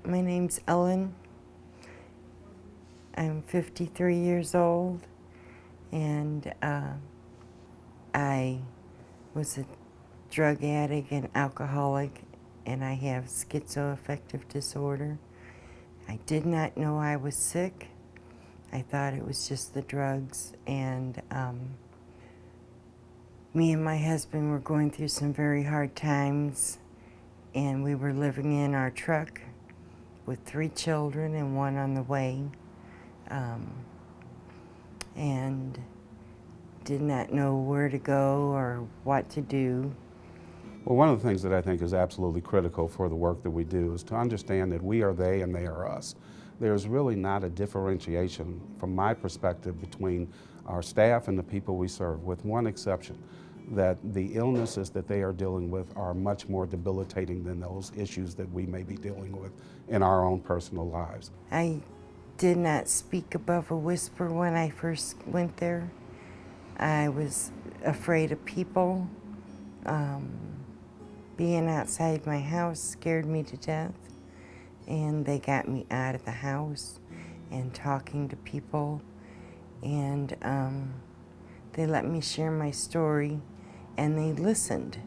My name's Ellen. I'm 53 years old, and I was a drug addict and alcoholic, and I have schizoaffective disorder. I did not know I was sick. I thought it was just the drugs, and me and my husband were going through some very hard times, and we were living in our truck with 3 children and 1 on the way, and did not know where to go or what to do. Well, one of the things that I think is absolutely critical for the work that we do is to understand that we are they and they are us. There's really not a differentiation, from my perspective, between our staff and the people we serve, with one exception, that the illnesses that they are dealing with are much more debilitating than those issues that we may be dealing with in our own personal lives. I did not speak above a whisper when I first went there. I was afraid of people. Being outside my house scared me to death, and they got me out of the house and talking to people, and they let me share my story, and they listened,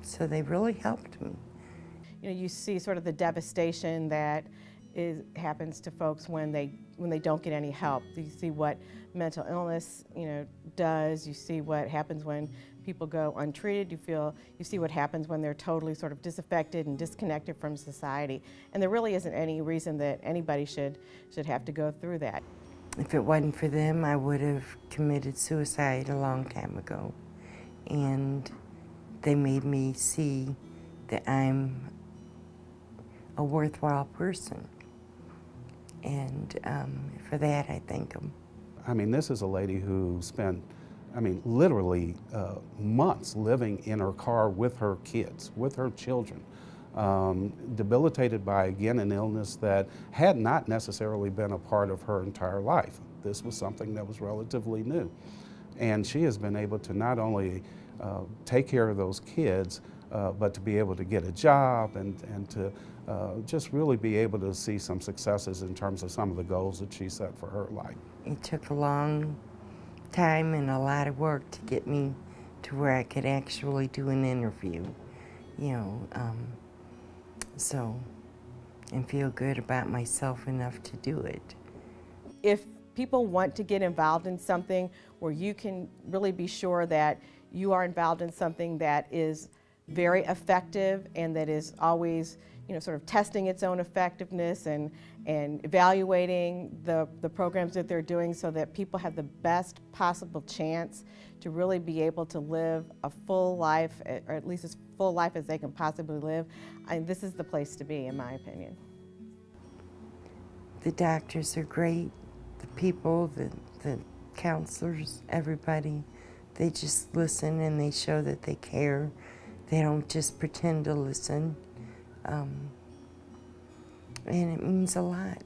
so they really helped me. You see sort of the devastation that happens to folks when they don't get any help. You see what mental illness does. You see what happens when people go untreated. You see what happens when they're totally sort of disaffected and disconnected from society. And there really isn't any reason that anybody should have to go through that. If it wasn't for them, I would have committed suicide a long time ago. And they made me see that I'm a worthwhile person. And for that, I thank them. I mean, this is a lady who spent, literally months living in her car with her kids, with her children, debilitated by, again, an illness that had not necessarily been a part of her entire life. This was something that was relatively new. And she has been able to not only take care of those kids, but to be able to get a job and to just really be able to see some successes in terms of some of the goals that she set for her life. It took a long time and a lot of work to get me to where I could actually do an interview, and feel good about myself enough to do it. If people want to get involved in something where you can really be sure that you are involved in something that is very effective and that is always sort of testing its own effectiveness and evaluating the programs that they're doing so that people have the best possible chance to really be able to live a full life, or at least as full life as they can possibly live, this is the place to be, in my opinion. The doctors are great, the people, the counselors, everybody, they just listen and they show that they care. They don't just pretend to listen. And it means a lot.